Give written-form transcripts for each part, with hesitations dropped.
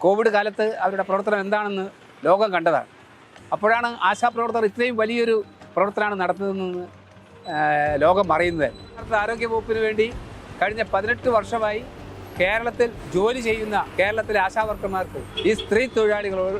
Covid കാലത്ത് അവരുടെ പ്രവർത്തനം എന്താണെന്ന് ലോകം കണ്ടതാണ്. അപ്പോഴാണ് ആശാപ്രവർത്തകർ ഇത്രയും വലിയൊരു പ്രവർത്തനമാണ് നടത്തുന്നതെന്ന് ലോകം അറിയുന്നത്. ആരോഗ്യവകുപ്പിന് വേണ്ടി കഴിഞ്ഞ 18 വർഷമായി കേരളത്തിൽ ജോലി ചെയ്യുന്ന കേരളത്തിലെ ആശാവർക്കർമാർക്ക് ഈ സ്ത്രീ തൊഴിലാളികളോട്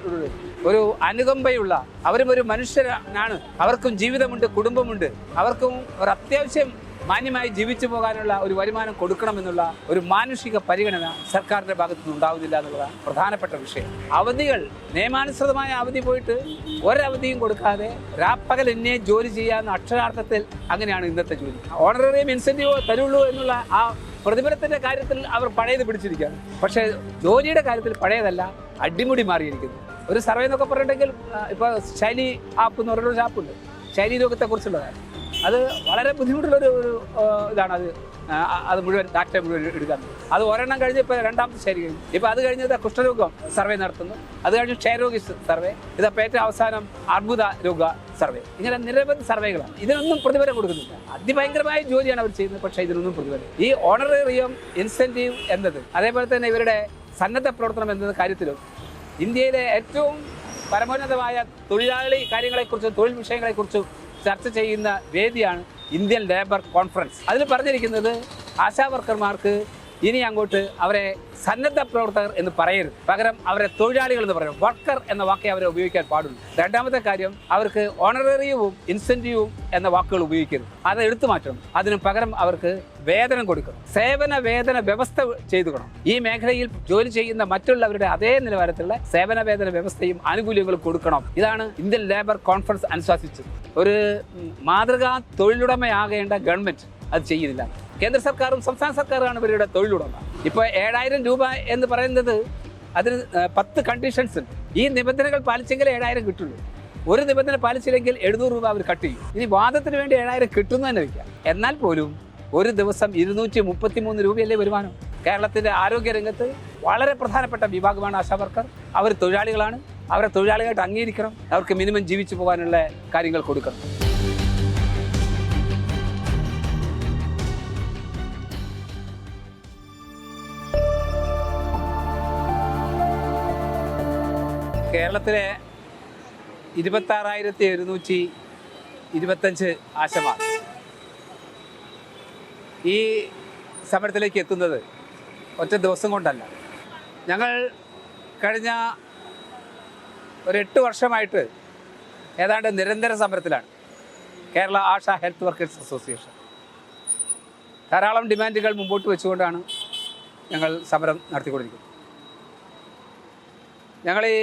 ഒരു അനുകമ്പയുള്ള, അവരും ഒരു മനുഷ്യരാണ്, അവർക്കും ജീവിതമുണ്ട്, കുടുംബമുണ്ട്, അവർക്കും ഒരു അത്യാവശ്യം മാന്യമായി ജീവിച്ചു പോകാനുള്ള ഒരു വരുമാനം കൊടുക്കണമെന്നുള്ള ഒരു മാനുഷിക പരിഗണന സർക്കാരിൻ്റെ ഭാഗത്തു നിന്ന് ഉണ്ടാവുന്നില്ല എന്നുള്ളതാണ് പ്രധാനപ്പെട്ട വിഷയം. അവധികൾ, നിയമാനുസൃതമായ അവധി പോയിട്ട് ഒരവധിയും കൊടുക്കാതെ രാപ്പകൽ എന്നെ ജോലി ചെയ്യാവുന്ന അക്ഷരാർത്ഥത്തിൽ അങ്ങനെയാണ് ഇന്നത്തെ ജോലി. ഓണറേറിയം ഇൻസെൻറ്റീവോ തരുള്ളൂ എന്നുള്ള ആ പ്രതിഫലത്തിൻ്റെ കാര്യത്തിൽ അവർ പഴയത് പിടിച്ചിരിക്കുകയാണ്. പക്ഷേ ജോലിയുടെ കാര്യത്തിൽ പഴയതല്ല, അടിമുടി മാറിയിരിക്കുന്നു. ഒരു സർവേ എന്നൊക്കെ പറഞ്ഞിട്ടുണ്ടെങ്കിൽ ഇപ്പോൾ ശൈലി ആപ്പ് എന്ന് പറയുന്നൊരു ആപ്പുണ്ട്, ശൈലി രോഗത്തെക്കുറിച്ചുള്ളതാണ്. അത് വളരെ ബുദ്ധിമുട്ടുള്ളൊരു ഇതാണ്. അത് മുഴുവൻ ഡാറ്റ മുഴുവൻ എടുക്കാൻ. അത് ഒരെണ്ണം കഴിഞ്ഞ് ഇപ്പോൾ രണ്ടാമത്തെ ശരി കഴിഞ്ഞു. ഇപ്പോൾ അത് കഴിഞ്ഞത് കുഷ്ഠരോഗം സർവേ നടത്തുന്നു, അത് കഴിഞ്ഞ് ക്ഷയരോഗി സർവേ, ഇതിപ്പോൾ ഏറ്റവും അവസാനം അർബുദ രോഗ സർവേ. ഇങ്ങനെ നിരവധി സർവേകളാണ്. ഇതിനൊന്നും പ്രതിഫലം കൊടുക്കുന്നില്ല. അതിഭയങ്കരമായ ജോലിയാണ് അവർ ചെയ്യുന്നത്, പക്ഷേ ഇതിനൊന്നും പ്രതിഫലം. ഈ ഓണറേറിയം ഇൻസെൻറ്റീവ് എന്നത്, അതേപോലെ തന്നെ ഇവരുടെ സന്നദ്ധ പ്രവർത്തനം എന്നത് കാര്യത്തിലും ഇന്ത്യയിലെ ഏറ്റവും പരമോന്നതമായ തൊഴിലാളി കാര്യങ്ങളെക്കുറിച്ചും തൊഴിൽ വിഷയങ്ങളെക്കുറിച്ചും ചർച്ച ചെയ്യുന്ന വേദിയാണ് ഇന്ത്യൻ ലേബർ കോൺഫറൻസ്. അതിൽ പറഞ്ഞിരിക്കുന്നത് ആശാവർക്കർമാർക്ക് ഇനി അങ്ങോട്ട് അവരെ സന്നദ്ധ പ്രവർത്തകർ എന്ന് പറയരുത്, പകരം അവരെ തൊഴിലാളികൾ എന്ന് പറയും. വർക്കർ എന്ന വാക്കേ അവരെ ഉപയോഗിക്കാൻ പാടുള്ളൂ. രണ്ടാമത്തെ കാര്യം, അവർക്ക് ഓണറേറിയവും ഇൻസെൻറ്റീവും എന്ന വാക്കുകൾ ഉപയോഗിക്കരുത്, അത് എടുത്തു മാറ്റണം. അതിന് പകരം അവർക്ക് വേതനം കൊടുക്കണം, സേവന വേതന വ്യവസ്ഥ ചെയ്തുകൊള്ളണം. ഈ മേഖലയിൽ ജോലി ചെയ്യുന്ന മറ്റുള്ളവരുടെ അതേ നിലവാരത്തിലുള്ള സേവന വേതന വ്യവസ്ഥയും ആനുകൂല്യങ്ങളും കൊടുക്കണം. ഇതാണ് ഇന്ത്യൻ ലേബർ കോൺഫറൻസ് അനുശാസിച്ചത്. ഒരു മാതൃകാ തൊഴിലുടമയാകേണ്ട ഗവൺമെന്റ് അത് ചെയ്യുന്നില്ല. കേന്ദ്ര സർക്കാരും സംസ്ഥാന സർക്കാരാണ് ഇവരുടെ തൊഴിലുടമ. ഇപ്പോൾ 7000 രൂപ എന്ന് പറയുന്നത് അതിന് 10 കണ്ടീഷൻസ് ഉണ്ട്. ഈ നിബന്ധനകൾ പാലിച്ചെങ്കിൽ 7000 കിട്ടുള്ളൂ. ഒരു നിബന്ധന പാലിച്ചില്ലെങ്കിൽ 700 രൂപ അവർ കട്ട് ചെയ്യും. ഇനി വാദത്തിന് വേണ്ടി 7000 കിട്ടുന്നു തന്നെ വയ്ക്കാം. എന്നാൽ പോലും ഒരു ദിവസം 233 രൂപയല്ലേ വരുമാനം. കേരളത്തിൻ്റെ ആരോഗ്യരംഗത്ത് വളരെ പ്രധാനപ്പെട്ട വിഭാഗമാണ് ആശാവർക്കർ. അവർ തൊഴിലാളികളാണ്. അവരെ തൊഴിലാളികളായിട്ട് അംഗീകരിക്കണം. അവർക്ക് മിനിമം ജീവിച്ചു പോകാനുള്ള കാര്യങ്ങൾ കൊടുക്കണം. കേരളത്തിലെ 26,725 ആശമാർ ഈ സമരത്തിലേക്ക് എത്തുന്നത് ഒറ്റ ദിവസം കൊണ്ടല്ല. ഞങ്ങൾ കഴിഞ്ഞ ഒരു 8 വർഷമായിട്ട് ഏതാണ്ട് നിരന്തര സമരത്തിലാണ്. Kerala Asha health workers association ധാരാളം ഡിമാൻഡുകൾ മുമ്പോട്ട് വെച്ചുകൊണ്ടാണ് ഞങ്ങൾ സമരം നടത്തിക്കൊണ്ടിരിക്കുന്നത്. ഞങ്ങൾ ഈ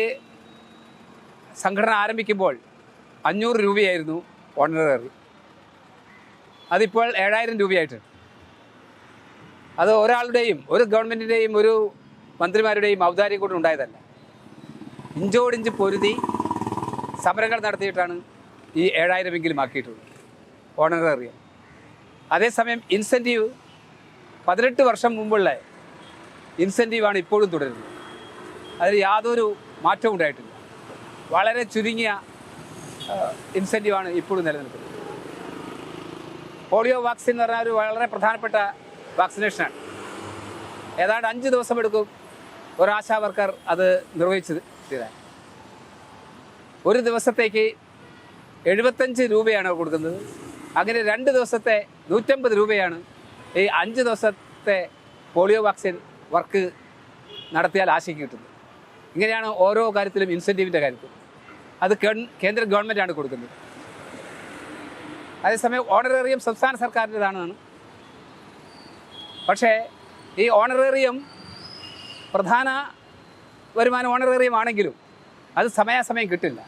സംഘടന ആരംഭിക്കുമ്പോൾ 500 രൂപയായിരുന്നു ഓണററി. അതിപ്പോൾ 7000 രൂപയായിട്ടുണ്ട്. അത് ഒരാളുടെയും ഒരു ഗവൺമെൻറ്റിൻ്റെയും ഒരു മന്ത്രിമാരുടെയും ഔദാര്യം കൊണ്ട് ഉണ്ടായതല്ല. ഇഞ്ചോടിഞ്ച് പൊരുതി സമരങ്ങൾ നടത്തിയിട്ടാണ് ഈ 7000 ആക്കിയിട്ടുള്ളത് ഓണററി. അതേസമയം ഇൻസെൻറ്റീവ് 18 വർഷം മുമ്പുള്ള ഇൻസെൻറ്റീവാണ് ഇപ്പോഴും തുടരുന്നത്. അതിൽ യാതൊരു മാറ്റവും ഉണ്ടായിട്ടില്ല. വളരെ ചുരുങ്ങിയ ഇൻസെൻറ്റീവാണ് ഇപ്പോഴും നിലനിൽക്കുന്നത്. പോളിയോ വാക്സിൻ എന്ന് പറഞ്ഞാൽ ഒരു വളരെ പ്രധാനപ്പെട്ട വാക്സിനേഷനാണ്. ഏതാണ്ട് 5 ദിവസം എടുക്കും ഒരു ആശാ വർക്കർ അത് നിർവഹിച്ച് തീരാൻ. ഒരു ദിവസത്തേക്ക് 75 രൂപയാണ് കൊടുക്കുന്നത്. അങ്ങനെ 2 ദിവസത്തെ 150 രൂപയാണ് ഈ 5 ദിവസത്തെ പോളിയോ വാക്സിൻ വർക്ക് നടത്തിയാൽ ആശയ്ക്ക് കിട്ടുന്നത്. ഇങ്ങനെയാണ് ഓരോ കാര്യത്തിലും ഇൻസെൻറ്റീവിൻ്റെ കാര്യത്തിൽ അത് കേന്ദ്ര ഗവൺമെൻറ്റാണ് കൊടുക്കുന്നത്. അതേസമയം ഓണറേറിയം സംസ്ഥാന സർക്കാരിൻ്റെതാണ്. പക്ഷേ ഈ ഓണറേറിയം പ്രധാന വരുമാനം ഓണറേറിയം ആണെങ്കിലും അത് സമയാസമയം കിട്ടില്ല.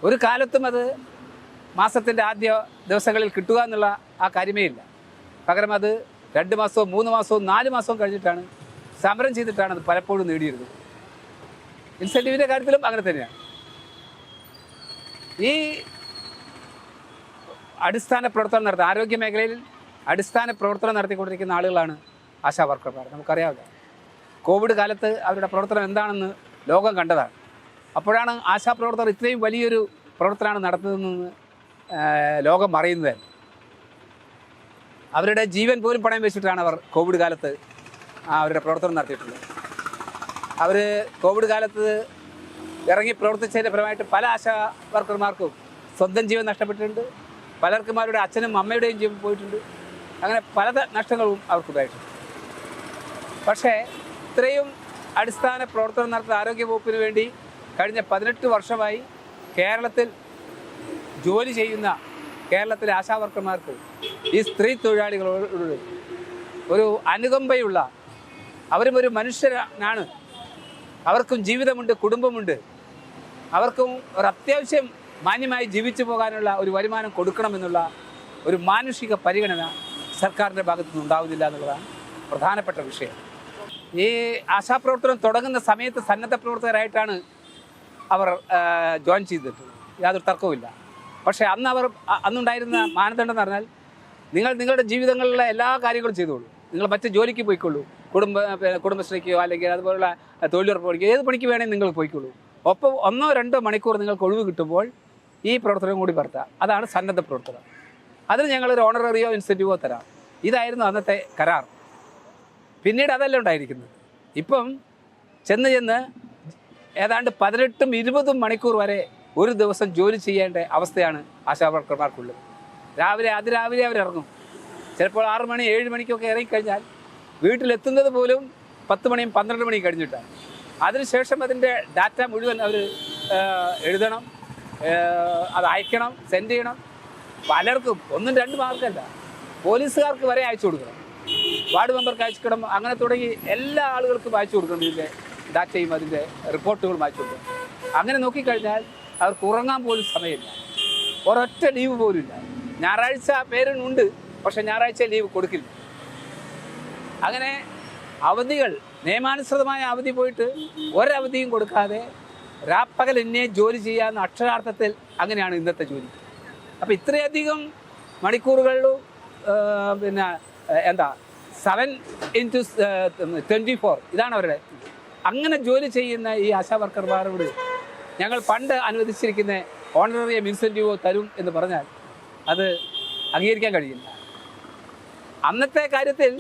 ഒരു കാലത്തും അത് മാസത്തിൻ്റെ ആദ്യ ദിവസങ്ങളിൽ കിട്ടുക എന്നുള്ള ആ കാര്യമേ ഇല്ല. പകരം അത് 2 മാസവും 3 മാസവും 4 മാസവും കഴിഞ്ഞിട്ടാണ് സമരം ചെയ്തിട്ടാണ് അത് പലപ്പോഴും നേടിയിരുന്നത്. ഇൻസെൻറ്റീവിൻ്റെ കാര്യത്തിലും അങ്ങനെ തന്നെയാണ്. ഈ അടിസ്ഥാന പ്രവർത്തനം നടത്തുക, ആരോഗ്യ മേഖലയിൽ അടിസ്ഥാന പ്രവർത്തനം നടത്തിക്കൊണ്ടിരിക്കുന്ന ആളുകളാണ് ആശാ വർക്കർമാർ. നമുക്കറിയാവുക, കോവിഡ് കാലത്ത് അവരുടെ പ്രവർത്തനം എന്താണെന്ന് ലോകം കണ്ടതാണ്. അപ്പോഴാണ് ആശാപ്രവർത്തകർ ഇത്രയും വലിയൊരു പ്രവർത്തനമാണ് നടത്തുന്നതെന്ന് ലോകം അറിയുന്നത്. അവരുടെ ജീവൻ പോലും പണയം വെച്ചിട്ടാണ് അവർ കോവിഡ് കാലത്ത് അവരുടെ പ്രവർത്തനം നടത്തിയിട്ടുള്ളത്. അവർ കോവിഡ് കാലത്ത് ഇറങ്ങി പ്രവർത്തിച്ചതിൻ്റെ ഫലമായിട്ട് പല ആശാ വർക്കർമാർക്കും സ്വന്തം ജീവൻ നഷ്ടപ്പെട്ടിട്ടുണ്ട്. പലർക്കും അവരുടെ അച്ഛനും അമ്മയുടെയും ജീവൻ പോയിട്ടുണ്ട്. അങ്ങനെ പല നഷ്ടങ്ങളും അവർക്കുണ്ടായിട്ടുണ്ട്. പക്ഷേ ഇത്രയും അടിസ്ഥാന പ്രവർത്തനം നടത്തുന്ന ആരോഗ്യവകുപ്പിന് വേണ്ടി കഴിഞ്ഞ 18 വർഷമായി കേരളത്തിൽ ജോലി ചെയ്യുന്ന കേരളത്തിലെ ആശാ വർക്കർമാർക്ക്, ഈ സ്ത്രീ തൊഴിലാളികളോട് ഒരു അനുകമ്പയുള്ള, അവരും ഒരു മനുഷ്യനാണ്, അവർക്കും ജീവിതമുണ്ട്, കുടുംബമുണ്ട്, അവർക്കും ഒരു അത്യാവശ്യം മാന്യമായി ജീവിച്ചു പോകാനുള്ള ഒരു വരുമാനം കൊടുക്കണമെന്നുള്ള ഒരു മാനുഷിക പരിഗണന സർക്കാരിൻ്റെ ഭാഗത്തു നിന്നുണ്ടാവുന്നില്ല എന്നുള്ളതാണ് പ്രധാനപ്പെട്ട വിഷയം. ഈ ആശാപ്രവർത്തനം തുടങ്ങുന്ന സമയത്ത് സന്നദ്ധ പ്രവർത്തകരായിട്ടാണ് അവർ ജോയിൻ ചെയ്തിട്ടുള്ളത്, യാതൊരു തർക്കവുമില്ല. പക്ഷേ അന്നുണ്ടായിരുന്ന മാനദണ്ഡം എന്ന് പറഞ്ഞാൽ നിങ്ങളുടെ ജീവിതങ്ങളിലെ എല്ലാ കാര്യങ്ങളും ചെയ്തോളൂ, നിങ്ങൾ മറ്റ് ജോലിക്ക് പോയിക്കൊള്ളൂ, കുടുംബശ്രീക്കോ അല്ലെങ്കിൽ അതുപോലുള്ള തൊഴിലുറപ്പ് പണിക്കോ ഏത് പണിക്ക് വേണമെങ്കിൽ നിങ്ങൾ പോയിക്കൊള്ളൂ. ഒപ്പം 1-2 മണിക്കൂർ നിങ്ങൾക്ക് ഒഴിവ് കിട്ടുമ്പോൾ ഈ പ്രവർത്തനം കൂടി നടത്താം. അതാണ് സന്നദ്ധ പ്രവർത്തനം. അതിന് ഞങ്ങളൊരു ഓണററിയോ ഇൻസെൻറ്റീവോ തരാം. ഇതായിരുന്നു അന്നത്തെ കരാർ. പിന്നീട് അതല്ല ഉണ്ടായിരിക്കുന്നത്. ഇപ്പം ചെന്ന് ഏതാണ്ട് 18-20 മണിക്കൂർ വരെ ഒരു ദിവസം ജോലി ചെയ്യേണ്ട അവസ്ഥയാണ് ആശാവർക്കർമാർക്കുള്ളത്. അതിരാവിലെ അവരിറങ്ങും. ചിലപ്പോൾ 6 മണി 7 മണിക്കൊക്കെ ഇറങ്ങിക്കഴിഞ്ഞാൽ വീട്ടിലെത്തുന്നത് പോലും 10 മണിയും 12 മണിയും കഴിഞ്ഞിട്ടാണ്. അതിനുശേഷം അതിൻ്റെ ഡാറ്റ മുഴുവൻ അവർ എഴുതണം, അത് അയക്കണം, സെൻഡ് ചെയ്യണം. പലർക്കും 1-2 മാർക്കല്ല, പോലീസുകാർക്ക് വരെ അയച്ചു കൊടുക്കണം, വാർഡ് മെമ്പർക്ക് അയച്ചു കൊടുക്കണം. അങ്ങനെ തുടങ്ങി എല്ലാ ആളുകൾക്കും അയച്ചു കൊടുക്കണം. ഇതിൻ്റെ ഡാറ്റയും അതിൻ്റെ റിപ്പോർട്ടുകളും അയച്ചു കൊടുക്കണം. അങ്ങനെ നോക്കിക്കഴിഞ്ഞാൽ അവർക്ക് ഉറങ്ങാൻ പോലും സമയമില്ല, ഒരൊറ്റ ലീവ് പോലും ഇല്ല. ഞായറാഴ്ച പേരിനുണ്ട്, പക്ഷേ ഞായറാഴ്ച ലീവ് കൊടുക്കില്ല. അങ്ങനെ അവധികൾ, നിയമാനുസൃതമായ അവധി പോയിട്ട് ഒരവധിയും കൊടുക്കാതെ രാപ്പകൽ എന്നെ ജോലി ചെയ്യാമെന്ന അക്ഷരാർത്ഥത്തിൽ അങ്ങനെയാണ് ഇന്നത്തെ ജോലി. അപ്പോൾ ഇത്രയധികം മണിക്കൂറുകളിലും 7x24 ഇതാണ് അവരുടെ. അങ്ങനെ ജോലി ചെയ്യുന്ന ഈ ആശാ വർക്കർമാരോട് ഞങ്ങൾ പണ്ട് അനുവദിച്ചിരിക്കുന്ന ഓണററിയം ഇൻസെൻറ്റീവോ തരും എന്ന് പറഞ്ഞാൽ അത് അംഗീകരിക്കാൻ കഴിയില്ല. അന്നത്തെ കാര്യത്തിൽ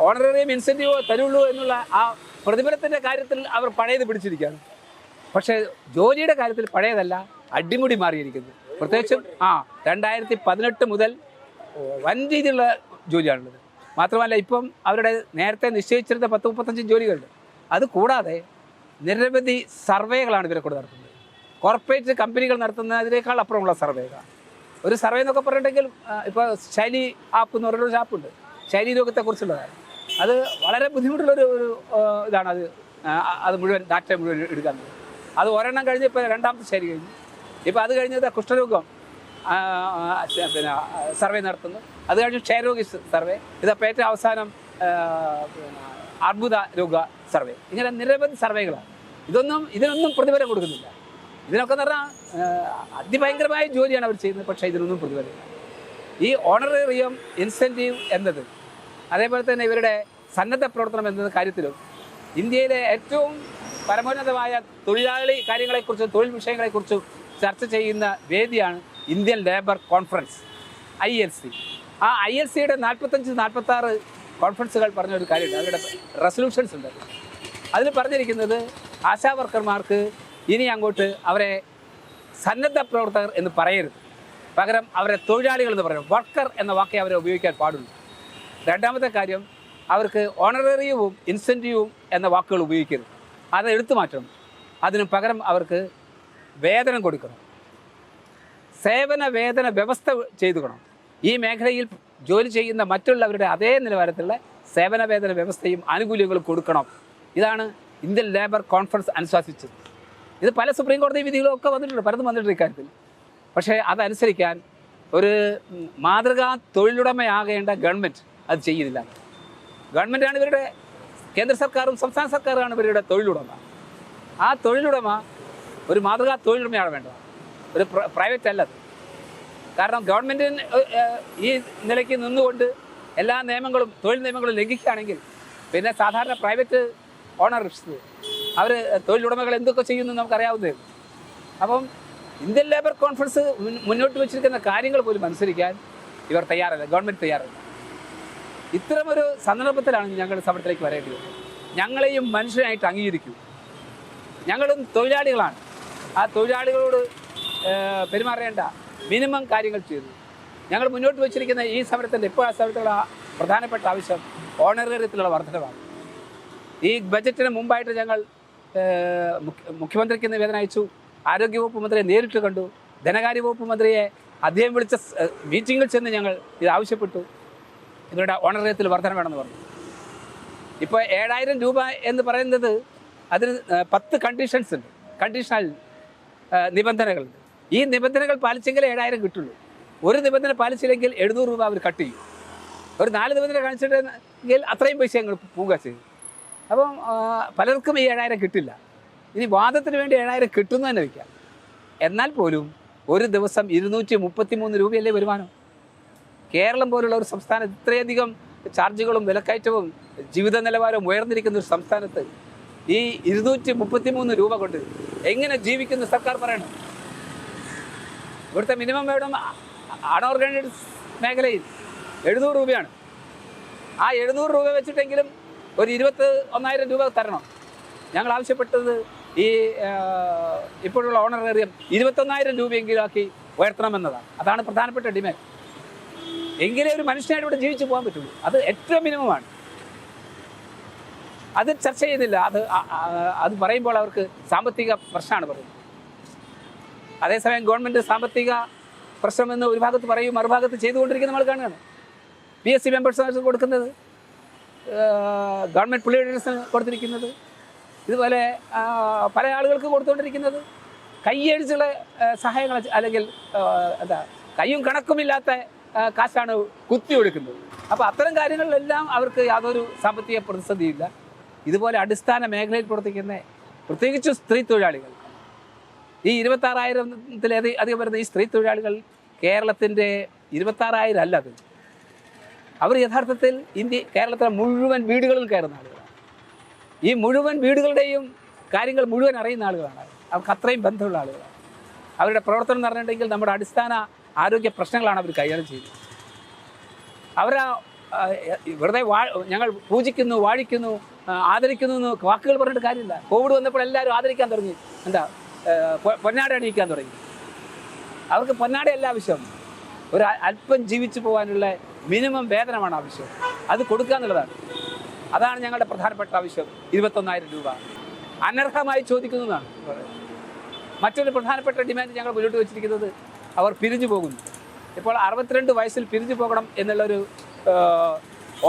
ഓണററിയം ഇൻസെൻറ്റീവോ തരുള്ളൂ എന്നുള്ള ആ പ്രതിഫലത്തിൻ്റെ കാര്യത്തിൽ അവർ പഴയത് പിടിച്ചിരിക്കുകയാണ്. പക്ഷേ ജോലിയുടെ കാര്യത്തിൽ പഴയതല്ല, അടിമുടി മാറിയിരിക്കുന്നത്. പ്രത്യേകിച്ചും 2018 മുതൽ വൻ രീതിയിലുള്ള ജോലിയാണുള്ളത്. മാത്രമല്ല ഇപ്പം അവരുടെ നേരത്തെ നിശ്ചയിച്ചിരുന്ന 10-35 ജോലികളുണ്ട്. അത് കൂടാതെ നിരവധി സർവേകളാണ് ഇവരെ കൂടെ നടത്തുന്നത്. കോർപ്പറേറ്റ് കമ്പനികൾ നടത്തുന്നതിനേക്കാൾ അപ്പുറമുള്ള സർവേകളാണ്. ഒരു സർവേ എന്നൊക്കെ പറഞ്ഞിട്ടുണ്ടെങ്കിൽ ഇപ്പോൾ ശൈലി ആപ്പ് എന്ന് പറയുന്നൊരു ആപ്പുണ്ട്, ശൈലി രോഗത്തെക്കുറിച്ചുള്ളതാണ്. അത് വളരെ ബുദ്ധിമുട്ടുള്ളൊരു ഇതാണ്. അത് മുഴുവൻ ഡാറ്റ മുഴുവൻ എടുക്കാൻ. അത് ഒരെണ്ണം കഴിഞ്ഞ് ഇപ്പോൾ 2ാമത്തെ ശൈലി കഴിഞ്ഞു. ഇപ്പോൾ അത് കഴിഞ്ഞത് കുഷ്ഠരോഗം സർവേ നടത്തുന്നു. അത് കഴിഞ്ഞ് ക്ഷയരോഗി സർവേ, ഇതപ്പോൾ ഏറ്റവും അവസാനം അർബുദ രോഗ സർവേ. ഇങ്ങനെ നിരവധി സർവേകളാണ്. ഇതിനൊന്നും പ്രതിഫലം കൊടുക്കുന്നില്ല. ഇതിനൊക്കെ എന്ന് പറഞ്ഞാൽ അതിഭയങ്കരമായ ജോലിയാണ് അവർ ചെയ്യുന്നത്. പക്ഷേ ഇതിനൊന്നും പ്രതിഫലമില്ല. ഈ ഓണറേറിയം ഇൻസെൻറ്റീവ് എന്നത്, അതേപോലെ തന്നെ ഇവരുടെ സന്നദ്ധ പ്രവർത്തനം എന്ന കാര്യത്തിലും ഇന്ത്യയിലെ ഏറ്റവും പരമോന്നതമായ തൊഴിലാളി കാര്യങ്ങളെക്കുറിച്ചും തൊഴിൽ വിഷയങ്ങളെക്കുറിച്ചും ചർച്ച ചെയ്യുന്ന വേദിയാണ് ഇന്ത്യൻ ലേബർ കോൺഫറൻസ്, ILC. ആ ILCയുടെ 45-46 കോൺഫറൻസുകൾ പറഞ്ഞൊരു കാര്യമുണ്ട്. അവരുടെ റെസൊല്യൂഷൻസ് ഉണ്ട്. അതിൽ പറഞ്ഞിരിക്കുന്നത് ആശാ വർക്കർമാർക്ക് ഇനി അങ്ങോട്ട് അവരെ സന്നദ്ധ പ്രവർത്തകർ എന്ന് പറയരുത്, പകരം അവരെ തൊഴിലാളികൾ എന്ന് പറയണം. വർക്കർ എന്ന വാക്കേ അവരെ ഉപയോഗിക്കാൻ പാടുള്ളൂ. 2ാമത്തെ കാര്യം, അവർക്ക് ഓണറേറിയവും ഇൻസെൻറ്റീവും എന്ന വാക്കുകൾ ഉപയോഗിക്കരുത്, അത് എടുത്തു മാറ്റണം. അതിന് പകരം അവർക്ക് വേതനം കൊടുക്കണം, സേവന വേതന വ്യവസ്ഥ ചെയ്തുക്കണം. ഈ മേഖലയിൽ ജോലി ചെയ്യുന്ന മറ്റുള്ളവരുടെ അതേ നിലവാരത്തിലുള്ള സേവന വേതന വ്യവസ്ഥയും ആനുകൂല്യങ്ങളും കൊടുക്കണം. ഇതാണ് ഇന്ത്യൻ ലേബർ കോൺഫറൻസ് അനുശാസിച്ചത്. ഇത് പല സുപ്രീം കോടതി വിധികളൊക്കെ വന്നിട്ടുണ്ട്, പലതും വന്നിട്ടുണ്ട് ഇക്കാര്യത്തിൽ. പക്ഷേ അതനുസരിക്കാൻ ഒരു മാതൃകാ തൊഴിലുടമയാകേണ്ട ഗവൺമെൻറ് അത് ചെയ്യുന്നില്ല. ഗവൺമെൻറ്റാണ് ഇവരുടെ, കേന്ദ്ര സർക്കാരും സംസ്ഥാന സർക്കാരാണ് ഇവരുടെ തൊഴിലുടമ. ആ തൊഴിലുടമ ഒരു മാതൃകാ തൊഴിലുടമയാണ് വേണ്ടത്, ഒരു പ്രൈവറ്റ് അല്ലത്. കാരണം ഗവൺമെൻറ്റിന് ഈ നിലയ്ക്ക് നിന്നുകൊണ്ട് എല്ലാ നിയമങ്ങളും തൊഴിൽ നിയമങ്ങളും ലംഘിക്കുകയാണെങ്കിൽ പിന്നെ സാധാരണ പ്രൈവറ്റ് ഓണർഷിപ്പ് അവർ തൊഴിലുടമകൾ എന്തൊക്കെ ചെയ്യുന്നു നമുക്കറിയാവുന്നതേ. അപ്പം ഇന്ത്യൻ ലേബർ കോൺഫറൻസ് മുന്നോട്ട് വെച്ചിരിക്കുന്ന കാര്യങ്ങൾ പോലും അനുസരിക്കാൻ ഇവർ തയ്യാറല്ല, ഗവൺമെൻറ് തയ്യാറല്ല. ഇത്തരമൊരു സന്ദർഭത്തിലാണ് ഞങ്ങൾ സമരത്തിലേക്ക് വരേണ്ടി വന്നത്. ഞങ്ങളെയും മനുഷ്യനായിട്ട് അംഗീകരിക്കൂ. ഞങ്ങളും തൊഴിലാളികളാണ്. ആ തൊഴിലാളികളോട് പെരുമാറേണ്ട മിനിമം കാര്യങ്ങൾ ചെയ്തു. ഞങ്ങൾ മുന്നോട്ട് വച്ചിരിക്കുന്ന ഈ സമരത്തിൻ്റെ ഇപ്പോൾ ആ സമരത്തിലുള്ള പ്രധാനപ്പെട്ട ആവശ്യം ഓണറേറിയത്തിലുള്ള വർധനവാണ്. ഈ ബജറ്റിന് മുമ്പായിട്ട് ഞങ്ങൾ മുഖ്യമന്ത്രിക്ക് നിവേദനം അയച്ചു. ആരോഗ്യവകുപ്പ് മന്ത്രിയെ നേരിട്ട് കണ്ടു. ധനകാര്യ വകുപ്പ് മന്ത്രിയെ അദ്ദേഹം വിളിച്ച മീറ്റിങ്ങിൽ ചെന്ന് ഞങ്ങൾ ഇത് ആവശ്യപ്പെട്ടു. ഇവരുടെ ഓണറേറിയത്തിൽ വർധന വേണമെന്ന് പറഞ്ഞു. ഇപ്പോൾ 7,000 രൂപ എന്ന് പറയുന്നത് അതിന് 10 കണ്ടീഷൻസ് ഉണ്ട്, കണ്ടീഷണൽ നിബന്ധനകളുണ്ട്. ഈ നിബന്ധനകൾ പാലിച്ചെങ്കിൽ 7,000 കിട്ടുള്ളൂ. ഒരു നിബന്ധന പാലിച്ചില്ലെങ്കിൽ 700 രൂപ അവർ കട്ട് ചെയ്യും. ഒരു 4 നിബന്ധന കാണിച്ചിട്ടുണ്ടെങ്കിൽ അത്രയും പൈസ ഞങ്ങൾ പോവുക ചെയ്യും. അപ്പം പലർക്കും ഈ 7,000 കിട്ടില്ല. ഇനി വാദത്തിന് വേണ്ടി 7,000 കിട്ടുന്നു തന്നെ വയ്ക്കാം. എന്നാൽ പോലും ഒരു ദിവസം 233 രൂപയല്ലേ വരുമാനം. കേരളം പോലുള്ള ഒരു സംസ്ഥാനം ഇത്രയധികം ചാർജുകളും വിലക്കയറ്റവും ജീവിത നിലവാരവും ഉയർന്നിരിക്കുന്ന ഒരു സംസ്ഥാനത്ത് ഈ 233 രൂപ കൊണ്ട് എങ്ങനെ ജീവിക്കുന്ന സർക്കാർ പറയണം. ഇവിടുത്തെ മിനിമം വേണം അൺഓർഗനൈസ്ഡ് മേഖലയിൽ 700 രൂപയാണ്. ആ 700 രൂപ വെച്ചിട്ടെങ്കിലും ഒരു 21,000 രൂപ തരണം. ഞങ്ങൾ ആവശ്യപ്പെട്ടത് ഈ ഇപ്പോഴുള്ള ഓണറേറിയം 21,000 രൂപയെങ്കിലും ആക്കി ഉയർത്തണമെന്നതാണ്. അതാണ് പ്രധാനപ്പെട്ട ഡിമാൻഡ്. എങ്കിലേ ഒരു മനുഷ്യനായിട്ട് ഇവിടെ ജീവിച്ചു പോകാൻ പറ്റുള്ളൂ. അത് ഏറ്റവും മിനിമമാണ്. അത് ചർച്ച ചെയ്യുന്നില്ല. അത് പറയുമ്പോൾ അവർക്ക് സാമ്പത്തിക പ്രശ്നമാണ് പറയുന്നത്. അതേസമയം ഗവൺമെൻറ് സാമ്പത്തിക പ്രശ്നമെന്ന് ഒരു ഭാഗത്ത് പറയും, മറുഭാഗത്ത് ചെയ്തുകൊണ്ടിരിക്കുന്ന നമ്മൾ കാണുകയാണ്. PSC മെമ്പേഴ്സിന് കൊടുക്കുന്നത്, ഗവൺമെൻറ് പുള്ളിയേഴ്സിന് കൊടുത്തിരിക്കുന്നത്, ഇതുപോലെ പല ആളുകൾക്ക് കൊടുത്തുകൊണ്ടിരിക്കുന്നത് കൈയടിച്ചുള്ള സഹായങ്ങൾ, അല്ലെങ്കിൽ എന്താ കയ്യും കണക്കുമില്ലാത്ത കാശാണ് കുത്തി ഒഴുക്കുന്നത്. അപ്പോൾ അത്തരം കാര്യങ്ങളിലെല്ലാം അവർക്ക് യാതൊരു സാമ്പത്തിക പ്രതിസന്ധിയില്ല. ഇതുപോലെ അടിസ്ഥാന മേഖലയിൽ പ്രവർത്തിക്കുന്ന പ്രത്യേകിച്ച് സ്ത്രീ തൊഴിലാളികൾ, ഈ 26,000-ത്തിലധികം വരുന്ന ഈ സ്ത്രീ തൊഴിലാളികൾ കേരളത്തിൻ്റെ 26,000 അല്ല. അത് അവർ യഥാർത്ഥത്തിൽ കേരളത്തിലെ മുഴുവൻ വീടുകളിൽ കയറുന്ന ആളുകളാണ്. ഈ മുഴുവൻ വീടുകളുടെയും കാര്യങ്ങൾ മുഴുവൻ അറിയുന്ന ആളുകളാണ്. അവർക്ക് അത്രയും ബന്ധമുള്ള ആളുകളാണ്. അവരുടെ പ്രവർത്തനം എന്ന് പറഞ്ഞിട്ടുണ്ടെങ്കിൽ നമ്മുടെ അടിസ്ഥാന ആരോഗ്യ പ്രശ്നങ്ങളാണ് അവർ കൈകാര്യം ചെയ്യുന്നത്. വെറുതെ ഞങ്ങൾ പൂജിക്കുന്നു, വാഴിക്കുന്നു, ആദരിക്കുന്നു എന്ന് വാക്കുകൾ പറഞ്ഞിട്ട് കാര്യമില്ല. കോവിഡ് വന്നപ്പോൾ എല്ലാവരും ആദരിക്കാൻ തുടങ്ങി. പൊന്നാട അണിയിക്കാൻ തുടങ്ങി. അവർക്ക് പൊന്നാടയല്ല ആവശ്യം, ഒരു അല്പം ജീവിച്ചു പോകാനുള്ള മിനിമം വേതനമാണ് ആവശ്യം. അത് കൊടുക്കുക എന്നുള്ളതാണ്. അതാണ് ഞങ്ങളുടെ പ്രധാനപ്പെട്ട ആവശ്യം. 21,000 രൂപ അനർഹമായി ചോദിക്കുന്നതാണ്. മറ്റൊരു പ്രധാനപ്പെട്ട ഡിമാൻഡ് ഞങ്ങൾ മുന്നോട്ട് വെച്ചിരിക്കുന്നത് അവർ പിരിഞ്ഞു പോകുന്നു. ഇപ്പോൾ 62 വയസ്സിൽ പിരിഞ്ഞു പോകണം എന്നുള്ളൊരു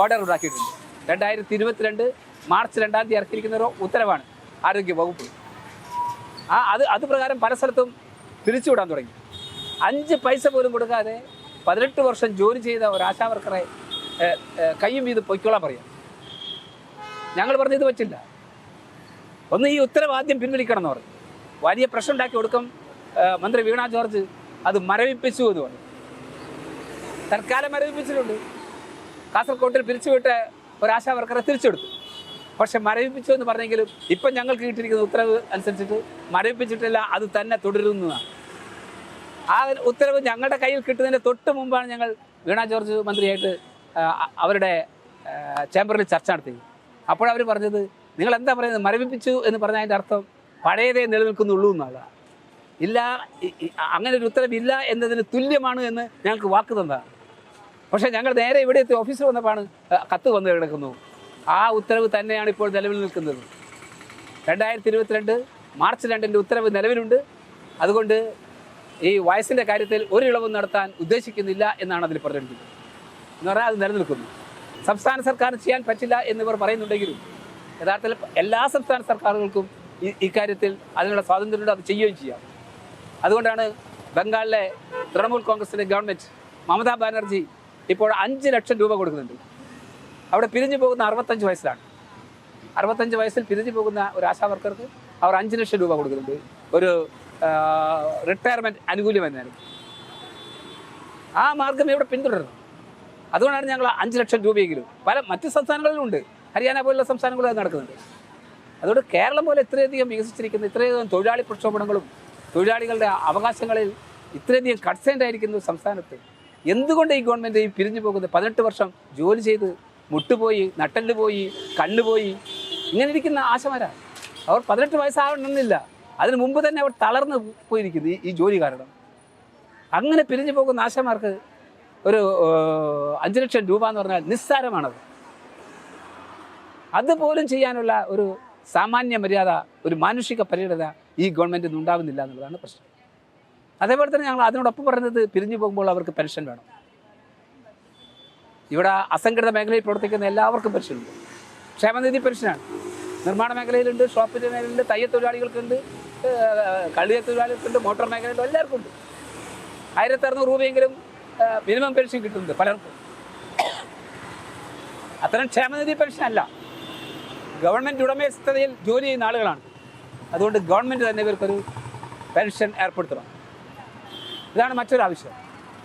ഓർഡർ ഉണ്ടാക്കിയിട്ടുണ്ട്. 2022 മാർച്ച് 2-ാം തീയതി ഇറക്കിയിരിക്കുന്ന ഒരു ഉത്തരവാണ് ആരോഗ്യ വകുപ്പ്. അത് പ്രകാരം പല സ്ഥലത്തും പിരിച്ചുവിടാൻ തുടങ്ങി. 5 പൈസ പോലും കൊടുക്കാതെ 18 വർഷം ജോലി ചെയ്ത ഒരു ആശാവർക്കറെ കയ്യും വീത് പൊയ്ക്കോളാൻ പറയാം. ഞങ്ങൾ പറഞ്ഞത് പറ്റില്ല. ഒന്ന്, ഈ ഉത്തരവ് ആദ്യം പിൻവലിക്കണം എന്ന് പറഞ്ഞു. വലിയ പ്രശ്നം ഉണ്ടാക്കി കൊടുക്കും. മന്ത്രി വീണ ജോർജ് അത് മരവിപ്പിച്ചു എന്ന് പറഞ്ഞു. തൽക്കാലം മരവിപ്പിച്ചിട്ടുണ്ട്. കാസർകോട്ടിൽ പിരിച്ചുവിട്ട ഒരു ആശാവർക്കറെ തിരിച്ചെടുത്തു. പക്ഷെ മരവിപ്പിച്ചു എന്ന് പറഞ്ഞെങ്കിലും ഇപ്പം ഞങ്ങൾക്ക് കിട്ടിയിരിക്കുന്ന ഉത്തരവ് അനുസരിച്ചിട്ട് മരവിപ്പിച്ചിട്ടില്ല, അത് തന്നെ തുടരുന്നതാണ്. ആ ഉത്തരവ് ഞങ്ങളുടെ കയ്യിൽ കിട്ടുന്നതിന് തൊട്ട് മുമ്പാണ് ഞങ്ങൾ വീണ ജോർജ് മന്ത്രിയായിട്ട് അവരുടെ ചേംബറിൽ ചർച്ച നടത്തി. അപ്പോഴവർ പറഞ്ഞത്, നിങ്ങൾ എന്താ പറയുന്നത്, മരവിപ്പിച്ചു എന്ന് പറഞ്ഞതിൻ്റെ അർത്ഥം പഴയതേ നിലനിൽക്കുന്നുള്ളൂ എന്നുള്ള. ഇല്ല, അങ്ങനെ ഒരു ഉത്തരവില്ല എന്നതിന് തുല്യമാണ് എന്ന് ഞങ്ങൾക്ക് വാക്ക് തന്നതാണ്. പക്ഷേ ഞങ്ങൾ നേരെ ഇവിടെ എത്തി ഓഫീസിൽ വന്നപ്പോഴാണ് കത്ത് വന്ന് കിടക്കുന്നു. ആ ഉത്തരവ് തന്നെയാണ് ഇപ്പോൾ നിലവിൽ നിൽക്കുന്നത്. 2022 മാർച്ച് 2 ഉത്തരവ് നിലവിലുണ്ട്. അതുകൊണ്ട് ഈ വയസ്സിൻ്റെ കാര്യത്തിൽ ഒരു ഇളവും നടത്താൻ ഉദ്ദേശിക്കുന്നില്ല എന്നാണ് അതിൽ പറഞ്ഞിരിക്കുന്നത്. എന്ന് പറഞ്ഞാൽ അത് നിലനിൽക്കുന്നു. സംസ്ഥാന സർക്കാർ ചെയ്യാൻ പറ്റില്ല എന്നിവർ പറയുന്നുണ്ടെങ്കിലും യഥാർത്ഥത്തിൽ എല്ലാ സംസ്ഥാന സർക്കാരുകൾക്കും ഇക്കാര്യത്തിൽ അതിനുള്ള സ്വാതന്ത്ര്യമുണ്ട്, അത് ചെയ്യുകയും ചെയ്യാം. അതുകൊണ്ടാണ് ബംഗാളിലെ തൃണമൂൽ കോൺഗ്രസിൻ്റെ ഗവൺമെൻറ് മമതാ ബാനർജി ഇപ്പോൾ 5 ലക്ഷം രൂപ കൊടുക്കുന്നുണ്ട്. അവിടെ പിരിഞ്ഞു പോകുന്ന 65 വയസ്സിലാണ്. 65 വയസ്സിൽ പിരിഞ്ഞു പോകുന്ന ഒരു ആശാവർക്കർക്ക് അവർ 5 ലക്ഷം രൂപ കൊടുക്കുന്നുണ്ട്. ഒരു റിട്ടയർമെൻറ്റ് ആനുകൂല്യം എന്നാണ്. ആ മാർഗം ഇവിടെ പിന്തുടരുന്നു. അതുകൊണ്ടാണ് ഞങ്ങൾ 5 ലക്ഷം രൂപയെങ്കിലും മറ്റ് സംസ്ഥാനങ്ങളിലുണ്ട്. ഹരിയാന പോലുള്ള സംസ്ഥാനങ്ങളിൽ അത് നടക്കുന്നുണ്ട്. അതുകൊണ്ട് കേരളം പോലെ ഇത്രയധികം വികസിച്ചിരിക്കുന്ന, ഇത്രയധികം തൊഴിലാളി പ്രക്ഷോഭങ്ങളും തൊഴിലാളികളുടെ അവകാശങ്ങളിൽ ഇത്രയധികം കൺസേൺഡ് ആയിരിക്കുന്ന സംസ്ഥാനത്ത് എന്തുകൊണ്ട് ഈ ഗവൺമെൻറ് ഈ പിരിഞ്ഞു പോകുന്നത്? 18 വർഷം ജോലി ചെയ്ത് മുട്ടുപോയി, നട്ടല് പോയി, കണ്ണുപോയി, ഇങ്ങനെ ഇരിക്കുന്ന ആശമാരാണ്. അവർ 18 വയസ്സാകണമെന്നില്ല, അതിന് മുമ്പ് തന്നെ അവർ തളർന്ന് പോയിരിക്കുന്നു ഈ ജോലി കാരണം. അങ്ങനെ പിരിഞ്ഞു പോകുന്ന ആശമാർക്ക് ഒരു 5 ലക്ഷം രൂപ എന്ന് പറഞ്ഞാൽ നിസ്സാരമാണത്. അതുപോലും ചെയ്യാനുള്ള ഒരു സാമാന്യ മര്യാദ, ഒരു മാനുഷിക പരിഗണന ഈ ഗവൺമെൻറ്റിൽ നിന്ന് ഉണ്ടാകുന്നില്ല എന്നുള്ളതാണ് പ്രശ്നം. അതേപോലെ തന്നെ ഞങ്ങൾ അതിനോടൊപ്പം പറഞ്ഞത് പിരിഞ്ഞു പോകുമ്പോൾ അവർക്ക് പെൻഷൻ വേണം. ഇവിടെ അസംഘടിത മേഖലയിൽ പ്രവർത്തിക്കുന്ന എല്ലാവർക്കും പെൻഷനുണ്ട്. ക്ഷേമനിധി പെൻഷനാണ്. നിർമ്മാണ മേഖലയിലുണ്ട്, ഷോപ്പിൻ്റെ മേഖലയിലുണ്ട്, തയ്യൽ തൊഴിലാളികൾക്കുണ്ട്, കളിയ തൊഴിലാളികൾക്കുണ്ട്, മോട്ടോർ മേഖലയിലുണ്ട്, എല്ലാവർക്കും ഉണ്ട്. 1600 രൂപയെങ്കിലും മിനിമം പെൻഷൻ കിട്ടുന്നുണ്ട് പലർക്കും. അത്തരം ക്ഷേമനിധി പെൻഷനല്ല, ഗവൺമെൻറ് ഉടമസ്ഥതയിൽ ജോലി ചെയ്യുന്ന ആളുകളാണ്. അതുകൊണ്ട് ഗവൺമെൻറ് തന്നെ ഇവർക്കൊരു പെൻഷൻ ഏർപ്പെടുത്തണം. ഇതാണ് മറ്റൊരു ആവശ്യം.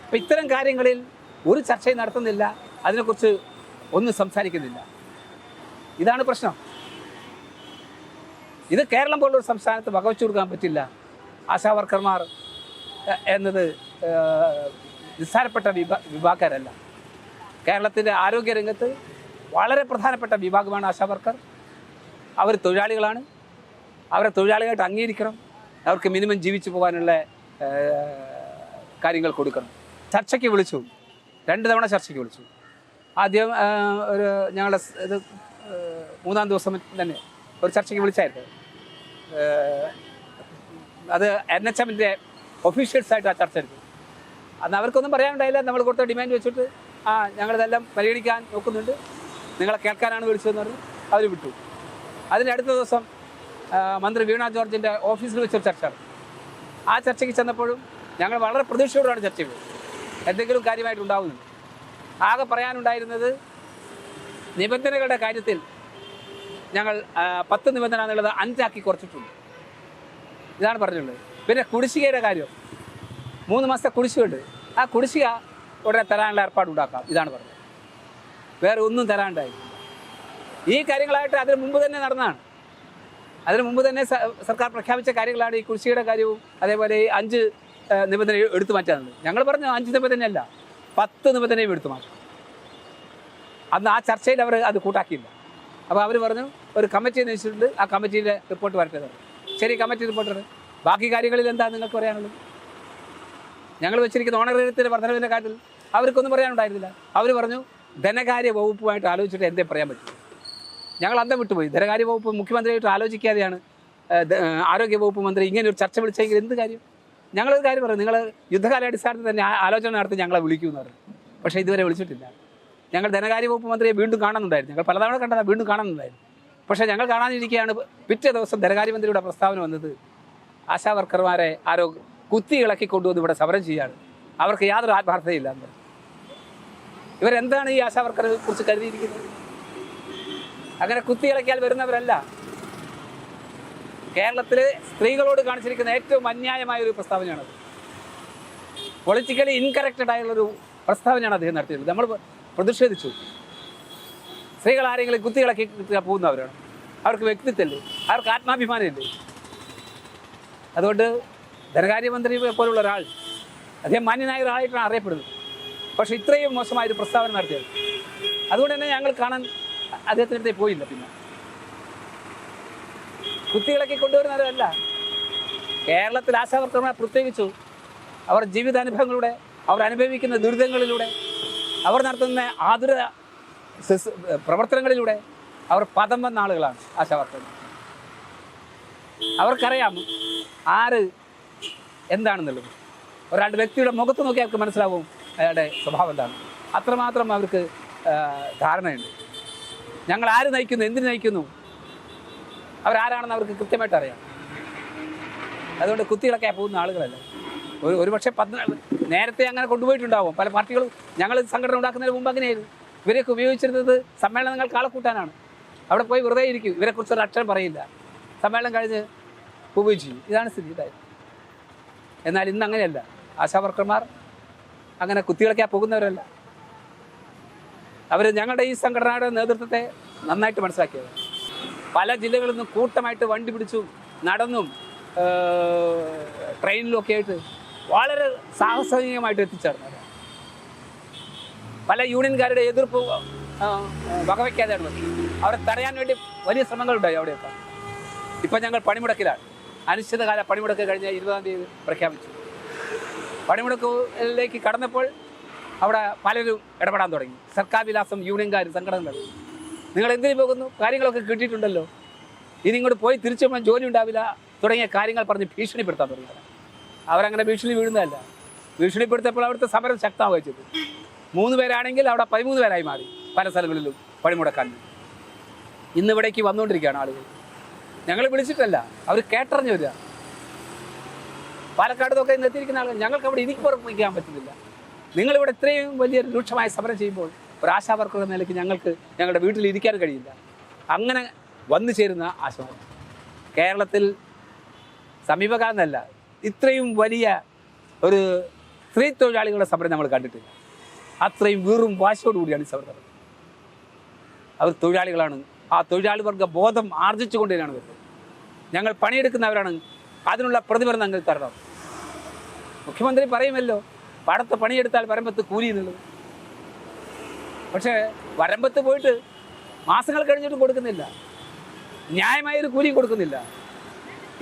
അപ്പം ഇത്തരം കാര്യങ്ങളിൽ ഒരു ചർച്ചയും നടത്തുന്നില്ല, അതിനെക്കുറിച്ച് ഒന്നും സംസാരിക്കുന്നില്ല. ഇതാണ് പ്രശ്നം. ഇത് കേരളം പോലുള്ളൊരു സംസ്ഥാനത്ത് വകവെച്ചു കൊടുക്കാൻ പറ്റില്ല. ആശാ വർക്കർമാർ എന്നത് നിസ്സാരപ്പെട്ട വിഭാഗക്കാരല്ല. കേരളത്തിൻ്റെ ആരോഗ്യരംഗത്ത് വളരെ പ്രധാനപ്പെട്ട വിഭാഗമാണ് ആശാ വർക്കർ. അവർ തൊഴിലാളികളാണ്. അവരെ തൊഴിലാളികളായിട്ട് അംഗീകരിക്കണം. അവർക്ക് മിനിമം ജീവിച്ചു പോകാനുള്ള കാര്യങ്ങൾ കൊടുക്കണം. ചർച്ചയ്ക്ക് വിളിച്ചു, 2 തവണ ചർച്ചയ്ക്ക് വിളിച്ചു. ആദ്യം ഒരു ഞങ്ങളുടെ ഇത് 3-ാം ദിവസം തന്നെ ഒരു ചർച്ചയ്ക്ക് വിളിച്ചായിരുന്നു. അത് NHMൻ്റെ ഒഫീഷ്യൽസായിട്ട് ആ ചർച്ച എടുത്തു. അന്ന് അവർക്കൊന്നും പറയാനുണ്ടായില്ല. നമ്മൾ കൊടുത്ത ഡിമാൻഡ് വെച്ചിട്ട് ഞങ്ങളിതെല്ലാം പരിഗണിക്കാൻ നോക്കുന്നുണ്ട്, നിങ്ങളെ കേൾക്കാനാണ് വിളിച്ചതെന്ന് പറഞ്ഞ് അവർ വിട്ടു. അതിൻ്റെ അടുത്ത ദിവസം മന്ത്രി വീണ ജോർജിൻ്റെ ഓഫീസിൽ വെച്ചൊരു ചർച്ച നടന്നു. ആ ചർച്ചയ്ക്ക് ചെന്നപ്പോഴും ഞങ്ങൾ വളരെ പ്രതീക്ഷയോടാണ് ചർച്ച ചെയ്തത്. എന്തെങ്കിലും കാര്യമായിട്ടുണ്ടാവുന്നുണ്ട്. ആകെ പറയാനുണ്ടായിരുന്നത് നിബന്ധനകളുടെ കാര്യത്തിൽ ഞങ്ങൾ 10 നിബന്ധന എന്നുള്ളത് 5 ആക്കി കുറച്ചിട്ടുണ്ട്. ഇതാണ് പറഞ്ഞിട്ടുള്ളത്. പിന്നെ കുടിശ്ശികയുടെ കാര്യം, 3 മാസത്തെ കുടിശ്ശികയുണ്ട്. ആ കുടിശ്ശിക ഉടനെ തരാനുള്ള ഏർപ്പാടുണ്ടാക്കാം. ഇതാണ് പറഞ്ഞത്. വേറെ ഒന്നും തരാണ്ടായി. ഈ കാര്യങ്ങളായിട്ട് അതിന് മുമ്പ് തന്നെ നടന്നതാണ്. അതിന് മുമ്പ് തന്നെ സർക്കാർ പ്രഖ്യാപിച്ച കാര്യങ്ങളാണ് ഈ കുടിശ്ശികയുടെ കാര്യവും അതേപോലെ ഈ 5 നിബന്ധന എടുത്തു മാറ്റാനുള്ളത്. ഞങ്ങൾ പറഞ്ഞു 5 നിബന്ധനയല്ല, 10 നിബന്ധനയും എടുത്തു മാറ്റും. അന്ന് ആ ചർച്ചയിൽ അവർ അത് കൂട്ടാക്കിയില്ല. അപ്പോൾ അവർ പറഞ്ഞു ഒരു കമ്മിറ്റി നിശ്ചയിച്ചിട്ടുണ്ട്, ആ കമ്മിറ്റിയുടെ റിപ്പോർട്ട് വരട്ടെ. ശരി, കമ്മിറ്റി റിപ്പോർട്ട്. ബാക്കി കാര്യങ്ങളിൽ എന്താ നിങ്ങൾക്ക് പറയാനുള്ളത്? ഞങ്ങൾ വെച്ചിരിക്കുന്ന ഓണറേറിയത്തിൻ്റെ വർധനവിൻ്റെ കാര്യത്തിൽ അവർക്കൊന്നും പറയാനുണ്ടായിരുന്നില്ല. അവർ പറഞ്ഞു ധനകാര്യ വകുപ്പുമായിട്ട് ആലോചിച്ചിട്ട് എന്തേ പറയാൻ പറ്റും. ഞങ്ങൾ അന്തം വിട്ടുപോയി. ധനകാര്യ വകുപ്പ് മുഖ്യമന്ത്രിയായിട്ട് ആലോചിക്കാതെയാണ് ആരോഗ്യ വകുപ്പ് മന്ത്രി ഇങ്ങനെ ഒരു ചർച്ച വിളിച്ചെങ്കിൽ എന്ത് കാര്യം? ഞങ്ങളൊരു കാര്യം പറഞ്ഞു, നിങ്ങൾ യുദ്ധകാലാടിസ്ഥാനത്തിൽ തന്നെ ആലോചന നടത്തി ഞങ്ങളെ വിളിക്കുമെന്ന് പറഞ്ഞു. പക്ഷേ ഇതുവരെ വിളിച്ചിട്ടില്ല. ഞങ്ങൾ ധനകാര്യ വകുപ്പ് മന്ത്രിയെ വീണ്ടും കാണുന്നുണ്ടായിരുന്നു. ഞങ്ങൾ പലതവണ കണ്ടതാണ്, വീണ്ടും കാണുന്നുണ്ടായിരുന്നു. പക്ഷേ ഞങ്ങൾ കാണാനിരിക്കുകയാണ് പിറ്റേ ദിവസം ധനകാര്യമന്ത്രിയുടെ പ്രസ്താവന വന്നത് ആശാ വർക്കർമാരെ കുത്തി ഇളക്കി കൊണ്ടുവന്ന് ഇവിടെ സമരം ചെയ്യുകയാണ്, അവർക്ക് യാതൊരു ആത്മാർത്ഥതയില്ല എന്ന്. ഇവരെന്താണ് ഈ ആശാ വർക്കറെ കുറിച്ച് കരുതിയിരിക്കുന്നത്? അങ്ങനെ കുത്തി ഇളക്കിയാൽ വരുന്നവരല്ല. കേരളത്തിലെ സ്ത്രീകളോട് കാണിച്ചിരിക്കുന്ന ഏറ്റവും അന്യായമായൊരു പ്രസ്താവനയാണത്. പൊളിറ്റിക്കലി ഇൻകറക്റ്റഡ് ആയുള്ളൊരു പ്രസ്താവനയാണ് അദ്ദേഹം നടത്തിയത്. നമ്മൾ പ്രതിഷേധിച്ചു. സ്ത്രീകൾ ആരെങ്കിലും കുത്തികളക്കി പോകുന്നവരാണ്. അവർക്ക് വ്യക്തിത്വമല്ലേ, അവർക്ക് ആത്മാഭിമാനമില്ലേ? അതുകൊണ്ട് ധനകാര്യമന്ത്രി പോലുള്ള ഒരാൾ, അദ്ദേഹം മാന്യനായ ഒരാളായിട്ടാണ് അറിയപ്പെടുന്നത്. പക്ഷേ ഇത്രയും മോശമായൊരു പ്രസ്താവന നടത്തിയത്. അതുകൊണ്ട് തന്നെ ഞങ്ങൾ കാണാൻ അദ്ദേഹത്തിനടുത്തേ പോയില്ല. പിന്നെ കുത്തികളൊക്കെ കൊണ്ടുവരുന്നവരല്ല. കേരളത്തിൽ ആശാവർക്കർമാർ പ്രത്യേകിച്ചു അവർ ജീവിതാനുഭവങ്ങളിലൂടെ, അവർ അനുഭവിക്കുന്ന ദുരിതങ്ങളിലൂടെ, അവർ നടത്തുന്ന ആതുര പ്രവർത്തനങ്ങളിലൂടെ അവർ പദം വന്ന ആളുകളാണ് ആശാവർക്കർമാർ. അവർക്കറിയാം ആര് എന്താണെന്നുള്ളത്. ഒരാളുടെ വ്യക്തിയുടെ മുഖത്ത് നോക്കി അവർക്ക് മനസ്സിലാവും അയാളുടെ സ്വഭാവം എന്താണ്. അത്രമാത്രം അവർക്ക് ധാരണയുണ്ട്. ഞങ്ങൾ ആര് നയിക്കുന്നു, എന്തിനു നയിക്കുന്നു, അവരാരാണെന്ന് അവർക്ക് കൃത്യമായിട്ട് അറിയാം. അതുകൊണ്ട് കുത്തികളൊക്കെ പോകുന്ന ആളുകളല്ല. ഒരുപക്ഷെ നേരത്തെ അങ്ങനെ കൊണ്ടുപോയിട്ടുണ്ടാവും പല പാർട്ടികളും. ഞങ്ങൾ സംഘടന ഉണ്ടാക്കുന്നതിന് മുമ്പ് അങ്ങനെയായിരുന്നു. ഇവരെയൊക്കെ ഉപയോഗിച്ചിരുന്നത് സമ്മേളനങ്ങൾ കാളക്കൂട്ടാനാണ്. അവിടെ പോയി വെറുതെ ഇരിക്കും, ഇവരെക്കുറിച്ചൊരു അക്ഷരം പറയില്ല. സമ്മേളനം കഴിഞ്ഞ് പോവുകയും ചെയ്യും. ഇതാണ് സ്ഥിതി. ഇതായി. എന്നാൽ ഇന്ന് അങ്ങനെയല്ല. ആശാവർക്കർമാർ അങ്ങനെ കുത്തികളൊക്കെ പോകുന്നവരല്ല. അവർ ഞങ്ങളുടെ ഈ സംഘടനയുടെ നേതൃത്വത്തെ നന്നായിട്ട് മനസ്സിലാക്കിയത്. പല ജില്ലകളിൽ നിന്നും കൂട്ടമായിട്ട് വണ്ടി പിടിച്ചു നടന്നും ട്രെയിനിലൊക്കെ ആയിട്ട് വളരെ സാഹസികമായിട്ട് എത്തിച്ചേർന്നത്. പല യൂണിയൻകാരുടെ എതിർപ്പ് വകവയ്ക്കാതെയാണ് അവരെ തടയാൻ വേണ്ടി വലിയ ശ്രമങ്ങളുണ്ടായി അവിടെയൊക്കെ. ഇപ്പം ഞങ്ങൾ പണിമുടക്കിലാണ്. അനിശ്ചിതകാല പണിമുടക്ക് കഴിഞ്ഞ 20-ാം തീയതി പ്രഖ്യാപിച്ചു. പണിമുടക്കിലേക്ക് കടന്നപ്പോൾ അവിടെ പലരും ഇടപെടാൻ തുടങ്ങി. സർക്കാർ വിലാസം, യൂണിയൻകാർ, സംഘടനകൾ, നിങ്ങൾ എന്തിനു പോകുന്നു, കാര്യങ്ങളൊക്കെ കിട്ടിയിട്ടുണ്ടല്ലോ, ഇനി ഇങ്ങോട്ട് പോയി തിരിച്ചു പോകാൻ ജോലി ഉണ്ടാവില്ല തുടങ്ങിയ കാര്യങ്ങൾ പറഞ്ഞ് ഭീഷണിപ്പെടുത്താൻ തുടങ്ങി. അവരങ്ങനെ ഭീഷണി വീഴുന്നതല്ല. ഭീഷണിപ്പെടുത്തപ്പോൾ അവിടുത്തെ സമരം ശക്തമാവുകയും ചെയ്തു. 3 പേരാണെങ്കിൽ അവിടെ 13 പേരായി മാറി. പല സ്ഥലങ്ങളിലും പണിമുടക്കാൻ ഇന്നിവിടേക്ക് വന്നുകൊണ്ടിരിക്കുകയാണ് ആളുകൾ. ഞങ്ങൾ വിളിച്ചിട്ടല്ല, അവർ കേട്ടറിഞ്ഞു വരിക. പാലക്കാട് ഇന്ന് എത്തിയിരിക്കുന്ന ആളുകൾ, ഞങ്ങൾക്ക് അവിടെ എനിക്ക് പുറപ്പിക്കാൻ പറ്റുന്നില്ല. നിങ്ങളിവിടെ ഇത്രയും വലിയ രൂക്ഷമായ സമരം ചെയ്യുമ്പോൾ ഒരു ആശാ വർക്കർ എന്ന നിലയ്ക്ക് ഞങ്ങൾക്ക് ഞങ്ങളുടെ വീട്ടിൽ ഇരിക്കാൻ കഴിയില്ല. അങ്ങനെ വന്നു ചേരുന്ന ആശാ കേരളത്തിൽ സമീപകാലമല്ല ഇത്രയും വലിയ ഒരു സ്ത്രീ തൊഴിലാളികളുടെ സമരം നമ്മൾ കണ്ടിട്ടില്ല. അത്രയും വീറും വാശിയോടുകൂടിയാണ് ഈ സമരം നടന്നത്. അവർ തൊഴിലാളികളാണ്. ആ തൊഴിലാളി വർഗ ബോധം ആർജിച്ചുകൊണ്ടിരിക്കുകയാണ് വരുന്നത്. ഞങ്ങൾ പണിയെടുക്കുന്നവരാണ്, അതിനുള്ള പ്രതിഫലം ഞങ്ങൾ തരണം. മുഖ്യമന്ത്രി പറയുമല്ലോ, പാടത്ത് പണിയെടുത്താൽ വരമ്പത്ത് കൂലി എന്നുള്ളത്. പക്ഷേ വരമ്പത്ത് പോയിട്ട് മാസങ്ങൾ കഴിഞ്ഞിട്ടും കൊടുക്കുന്നില്ല, ന്യായമായൊരു കൂലിയും കൊടുക്കുന്നില്ല.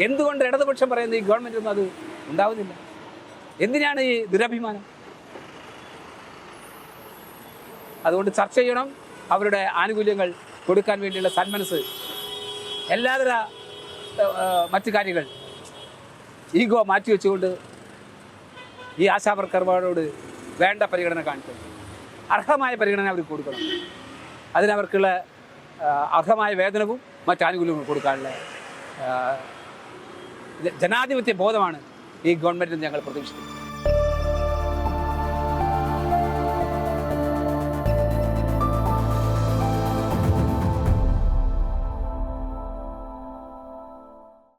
എന്തുകൊണ്ട് ഇടതുപക്ഷം പറയുന്നത് ഈ ഗവൺമെൻറ്റൊന്നും അത് ഉണ്ടാവുന്നില്ല? എന്തിനാണ് ഈ ദുരഭിമാനം? അതുകൊണ്ട് ചർച്ച ചെയ്യണം. അവരുടെ ആനുകൂല്യങ്ങൾ കൊടുക്കാൻ വേണ്ടിയുള്ള സന്മനസ്, എല്ലാതര മറ്റു കാര്യങ്ങൾ ഈഗോ മാറ്റിവെച്ചുകൊണ്ട് ഈ ആശാവർക്കർമാരോട് വേണ്ട പരിഗണന കാണിക്കണം. അർഹമായ പരിഗണന അവർക്ക് കൊടുക്കണം. അതിനവർക്കുള്ള അർഹമായ വേതനവും മറ്റാനുകൂല്യവും കൊടുക്കാനുള്ള ജനാധിപത്യ ബോധമാണ് ഈ ഗവൺമെൻറ്റിൽ ഞങ്ങൾ പ്രതീക്ഷിക്കുന്നത്.